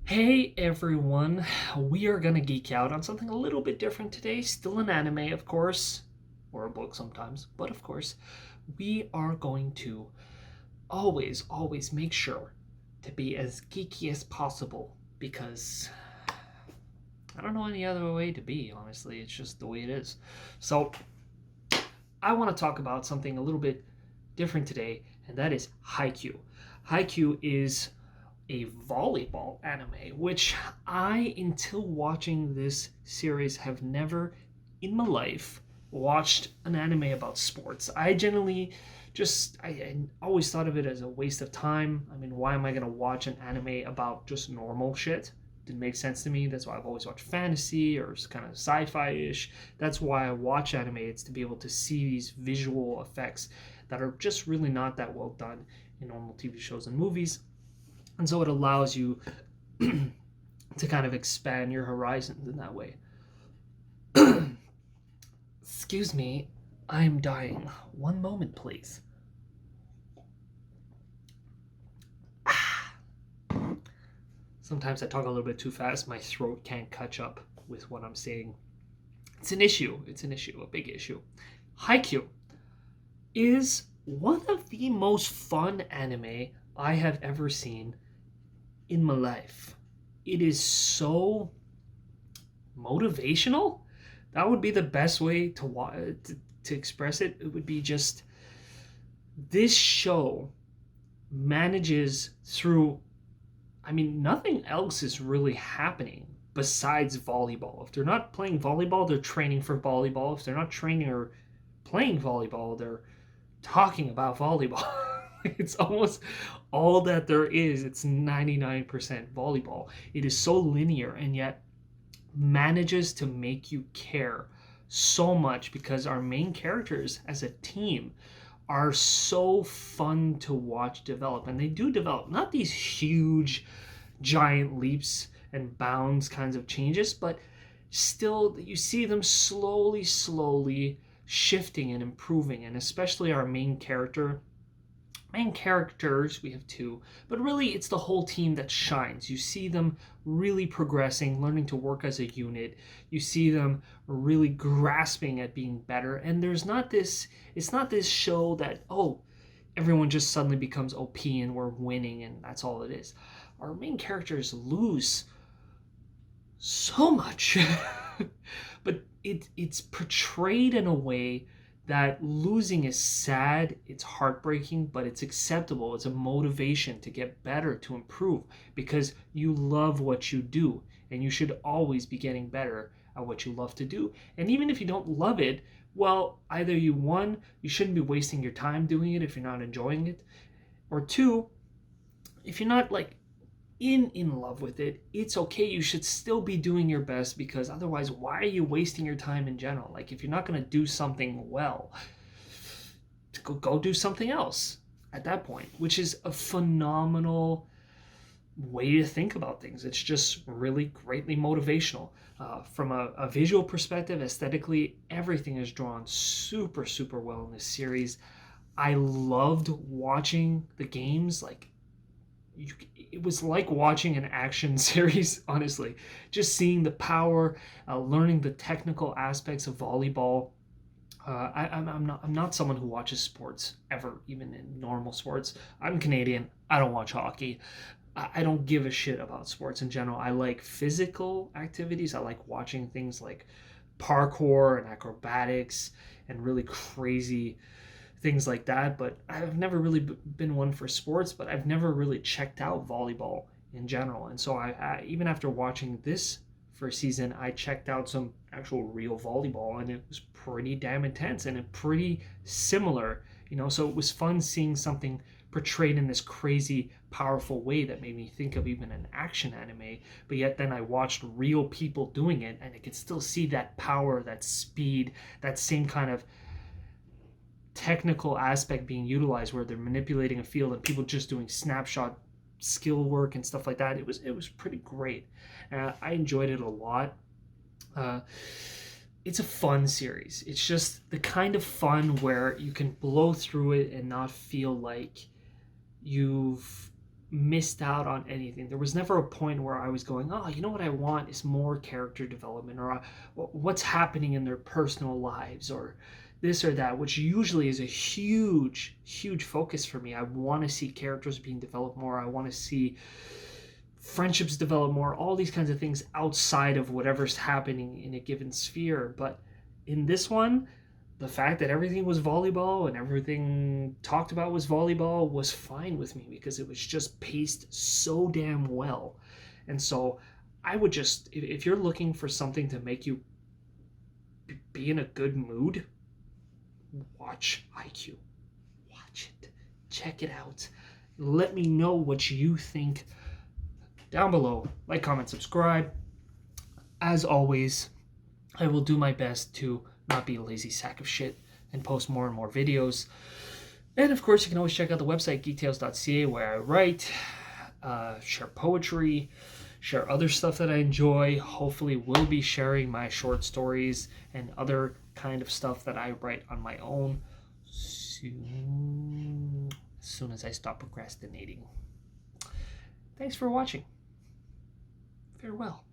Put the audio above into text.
Hey everyone, we are gonna geek out on something a little bit different today. Still an anime, of course, or a book sometimes, but of course, we are going to always make sure to be as geeky as possible because I don't know any other way to be, honestly. It's just the way it is. So, I want to talk about something a little bit different today, and that is Haikyu. Haikyu is a volleyball anime, which I, until watching this series, have never in my life watched an anime about sports. I generally I always thought of it as a waste of time. I mean, why am I going to watch an anime about just normal shit? Didn't make sense to me. That's why I've always watched fantasy or kind of sci-fi ish. That's why I watch anime. It's to be able to see these visual effects that are just really not that well done in normal TV shows and movies. And so it allows you to kind of expand your horizons in that way. Excuse me, I'm dying. One moment, please. Sometimes I talk a little bit too fast. My throat can't catch up with what I'm saying. It's an issue. A big issue. Haikyu is one of the most fun anime I have ever seen in my life. It is so motivational. That would be the best way to express it. It would be just this show manages through. I mean, nothing else is really happening besides volleyball. If they're not playing volleyball, they're training for volleyball. If they're not training or playing volleyball, they're talking about volleyball. It's almost all that there is. It's 99% volleyball. It is so linear and yet manages to make you care so much because our main characters as a team are so fun to watch develop. And they do develop, not these huge, giant leaps and bounds kinds of changes, but still you see them slowly shifting and improving. And especially our main characters, we have two, but really it's the whole team that shines. You see them really progressing, learning to work as a unit. You see them really grasping at being better. And it's not this show that, oh, everyone just suddenly becomes OP and we're winning and that's all it is. Our main characters lose so much, but it's portrayed in a way that losing is sad, it's heartbreaking, but it's acceptable. It's a motivation to get better, to improve, because you love what you do, and you should always be getting better at what you love to do. And even if you don't love it, well, either you shouldn't be wasting your time doing it if you're not enjoying it, or two, if you're not like in love with it, it's okay. You should still be doing your best because otherwise, why are you wasting your time in general? Like, if you're not going to do something well, go do something else at that point, which is a phenomenal way to think about things. It's just really greatly motivational. From a visual perspective, aesthetically, everything is drawn super well in this series. I loved watching the games. Like, it was like watching an action series, honestly. Just seeing the power, learning the technical aspects of volleyball. I'm not someone who watches sports ever, even in normal sports. I'm Canadian. I don't watch hockey. I don't give a shit about sports in general. I like physical activities. I like watching things like parkour and acrobatics and really crazy things like that. But I've never really been one for sports, but I've never really checked out volleyball in general. And so I even after watching this first season, I checked out some actual real volleyball, and it was pretty damn intense and pretty similar, So it was fun seeing something portrayed in this crazy, powerful way that made me think of even an action anime. But yet then I watched real people doing it, and I could still see that power, that speed, that same kind of technical aspect being utilized where they're manipulating a field and people just doing snapshot skill work and stuff like that. It was pretty great. I enjoyed it a lot. Uh, it's a fun series. It's just the kind of fun where you can blow through it and not feel like you've missed out on anything. There was never a point where I was going, oh, you know what I want is more character development, or what's happening in their personal lives, or this or that, which usually is a huge, huge focus for me. I want to see characters being developed more. I want to see friendships develop more, all these kinds of things outside of whatever's happening in a given sphere. But in this one, the fact that everything was volleyball and everything talked about was volleyball was fine with me, because it was just paced so damn well. And so I would just, if you're looking for something to make you be in a good mood, watch Haikyu. Watch it. Check it out. Let me know what you think down below. Like, comment, subscribe. As always, I will do my best to not be a lazy sack of shit and post more and more videos. And of course, you can always check out the website geektales.ca, where I write, share poetry, share other stuff that I enjoy. Hopefully will be sharing my short stories and other kind of stuff that I write on my own soon, as soon as I stop procrastinating. Thanks for watching. Farewell.